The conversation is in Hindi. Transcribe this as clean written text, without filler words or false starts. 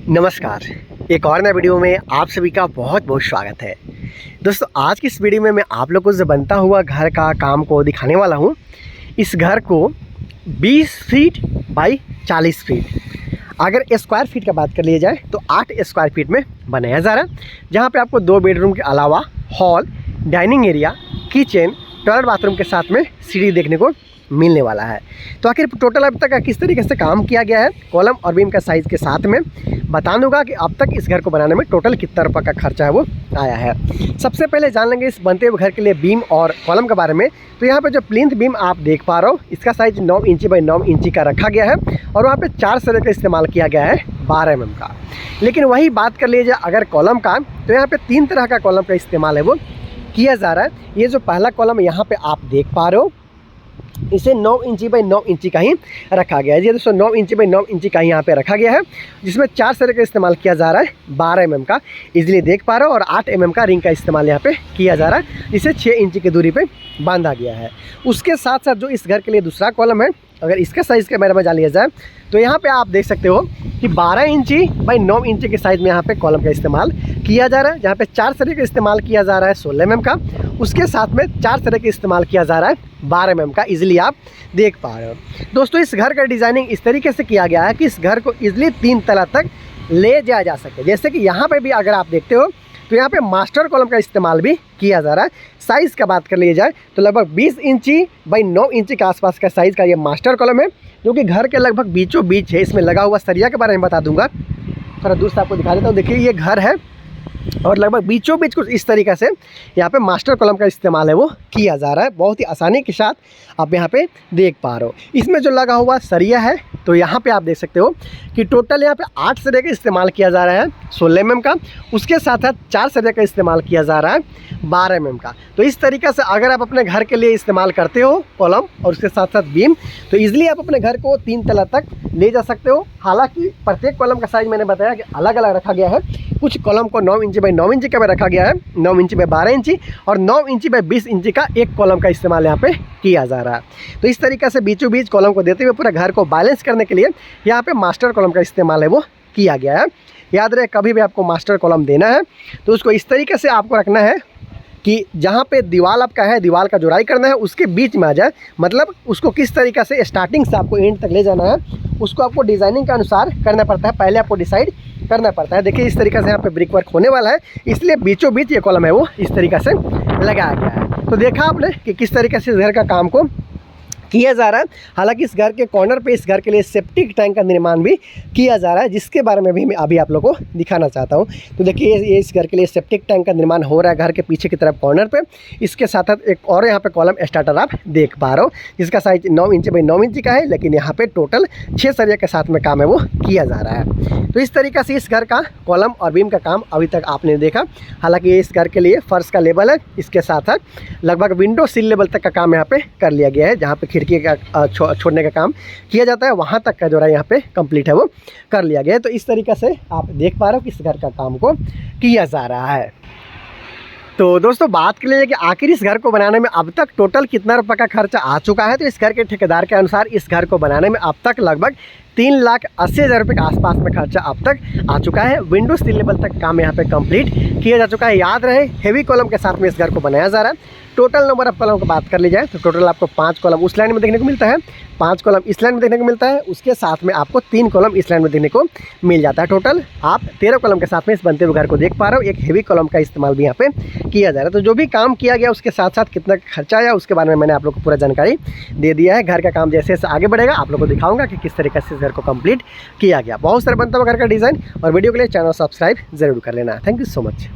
नमस्कार। एक और नए वीडियो में आप सभी का बहुत बहुत स्वागत है। दोस्तों, आज की इस वीडियो में मैं आप लोगों को जो बनता हुआ घर का काम को दिखाने वाला हूँ। इस घर को 20 फीट बाई 40 फीट, अगर स्क्वायर फीट का बात कर लिया जाए तो 8 स्क्वायर फीट में बनाया जा रहा है, जहाँ पे आपको 2 बेडरूम के अलावा hall, dining area, kitchen, toilet bathroom के साथ में सीढ़ी देखने को मिलने वाला है। तो आखिर टोटल अब तक किस तरीके से काम किया गया है, कॉलम और बीम का साइज़ के साथ में बता दूंगा कि अब तक इस घर को बनाने में टोटल कितना रुपये का खर्चा है वो आया है। सबसे पहले जान लेंगे इस बनते हुए घर के लिए बीम और कॉलम के बारे में। तो यहाँ पे जो प्लिंथ बीम आप देख पा रहे हो, इसका साइज़ 9 इंची बाई 9 इंची का रखा गया है और वहाँ पे 4 सरे का इस्तेमाल किया गया है 12 mm का। लेकिन वही बात कर लीजिए अगर कॉलम का, तो यहाँ पर 3 तरह का कॉलम का इस्तेमाल है वो किया जा रहा है। ये जो पहला कॉलम यहाँ पर आप देख पा रहे हो, इसे 9 इंची बाई 9 इंची का ही रखा गया है। ये दोस्तों 9 इंची बाई 9 इंची का ही यहाँ पे रखा गया है, जिसमें 4 सरे का इस्तेमाल किया जा रहा है 12 mm का, इजीली देख पा रहे हो, और 8 mm का रिंग का इस्तेमाल यहाँ पे किया जा रहा है, जिसे 6 इंची की दूरी पे बांधा गया है। उसके साथ साथ जो इस घर के लिए दूसरा कॉलम है, अगर इसका साइज़ के बारे में जान लिया जाए तो यहाँ पे आप देख सकते हो कि 12 इंची बाई 9 इंची के साइज़ में यहाँ पे कॉलम का इस्तेमाल किया जा रहा है, जहाँ पे 4 सरे का इस्तेमाल किया जा रहा है 16 mm का। उसके साथ में 4 सरे का इस्तेमाल किया जा रहा है 12 mm का, इजीली आप देख पा रहे हो। दोस्तों, इस घर का डिज़ाइनिंग इस तरीके से किया गया है कि इस घर को इजीली 3 तला तक ले जाया जा सके। जैसे कि यहाँ पर भी अगर आप देखते हो तो यहाँ पे मास्टर कॉलम का इस्तेमाल भी किया जा रहा है। साइज़ का बात कर लिया जाए तो लगभग 20 इंची बाई 9 इंची के आसपास का साइज़ का ये मास्टर कॉलम है, जो कि घर के लगभग बीचों बीच है। इसमें लगा हुआ सरिया के बारे में बता दूंगा, थोड़ा दूर से आपको दिखा देता हूँ। देखिए, ये घर है और लगभग बीचों बीच कुछ इस तरीके से यहाँ पे मास्टर कॉलम का इस्तेमाल है वो किया जा रहा है। बहुत ही आसानी के साथ आप यहाँ पे देख पा रहे हो। इसमें जो लगा हुआ सरिया है, तो यहाँ पे आप देख सकते हो कि टोटल यहाँ पे 8 सरे का इस्तेमाल किया जा रहा है 16 mm का। उसके साथ साथ 4 सरे का इस्तेमाल किया जा रहा है 12 mm का। तो इस तरीके से अगर आप अपने घर के लिए इस्तेमाल करते हो कॉलम और उसके साथ साथ बीम, तो ईजिली आप अपने घर को 3 तला तक ले जा सकते हो। हालांकि प्रत्येक कॉलम का साइज़ मैंने बताया कि अलग अलग रखा गया है। कुछ कॉलम को 9 इंची बाई 9 इंची का भी रखा गया है, 9 इंची बाई 12 इंची और 9 इंची बाई 20 इंची का एक कॉलम का इस्तेमाल यहाँ पे किया जा रहा है। तो इस तरीके से बीचों बीच कॉलम को देते हुए पूरा घर को बैलेंस करने के लिए यहाँ पे मास्टर कॉलम का इस्तेमाल है वो किया गया है। याद रहे, कभी भी आपको मास्टर कॉलम देना है तो उसको इस तरीके से आपको रखना है कि जहाँ पे दीवार आपका है, दीवार का जुड़ाई करना है, उसके बीच में आ जाए। मतलब उसको किस तरीके से स्टार्टिंग से आपको एंड तक ले जाना है, उसको आपको डिज़ाइनिंग के अनुसार करना पड़ता है। पहले आपको डिसाइड करना पड़ता है। देखिए, इस तरीके से यहाँ पे ब्रिक वर्क होने वाला है, इसलिए बीचों बीच ये कॉलम है वो इस तरीके से लगाया गया है। तो देखा आपने कि किस तरीके से इस घर का काम को किया जा रहा है। हालांकि इस घर के कॉर्नर पे इस घर के लिए सेप्टिक टैंक का निर्माण भी किया जा रहा है, जिसके बारे में भी मैं अभी आप लोगों को दिखाना चाहता हूं। तो देखिए, ये इस घर के लिए सेप्टिक टैंक का निर्माण हो रहा है घर के पीछे की तरफ कॉर्नर पे। इसके साथ साथ एक और यहाँ पे कॉलम स्टार्टर आप देख पा रहे हो, जिसका साइज 9 इंची बाई 9 इंची का है, लेकिन यहाँ पे टोटल 6 सरिया के साथ में काम है वो किया जा रहा है। तो इस तरीके से इस घर का कॉलम और बीम का काम अभी तक आपने देखा। हालांकि ये इस घर के लिए फर्श का लेवल है, इसके साथ साथ लगभग विंडो सिल लेवल तक का काम यहाँ पे कर लिया गया है। जहाँ पे खिड़की का छोड़ने का काम किया जाता है, वहाँ तक का जो है यहाँ पे कंप्लीट है वो कर लिया गया है। तो इस तरीके से आप देख पा रहे हो कि इस घर का काम को किया जा रहा है। तो दोस्तों, बात कर लीजिए कि आखिर इस घर को बनाने में अब तक टोटल कितना रुपये का खर्चा आ चुका है। तो इस घर के ठेकेदार के अनुसार इस घर को बनाने में अब तक लगभग 3,80,000 रुपये के आसपास में खर्चा अब तक आ चुका है। विंडो सिल लेवल तक काम यहाँ पे कंप्लीट किया जा चुका है। याद रहे, हेवी कॉलम के साथ में इस घर को बनाया जा रहा है। टोटल नंबर ऑफ कॉलम की बात कर ली जाए तो टोटल आपको 5 कॉलम उस लाइन में देखने को मिलता है, 5 कॉलम इस लाइन में देखने को मिलता है। उसके साथ में आपको 3 कॉलम इस लाइन में देखने को मिल जाता है। टोटल आप 13 कॉलम के साथ में इस बनते हुए घर को देख पा रहे हो। एक हेवी कॉलम का इस्तेमाल भी यहाँ पे किया जा रहा है। तो जो भी काम किया गया उसके साथ साथ कितना खर्चा आया उसके बारे में मैंने आप लोग को पूरा जानकारी दे दिया है। घर का काम जैसे जैसे आगे बढ़ेगा आप लोग को दिखाऊंगा कि किस तरीके से इस घर को कंप्लीट किया गया। बहुत सारे बनता हुआ घर का डिज़ाइन और वीडियो के लिए चैनल सब्सक्राइब जरूर कर लेना। Thank you so much.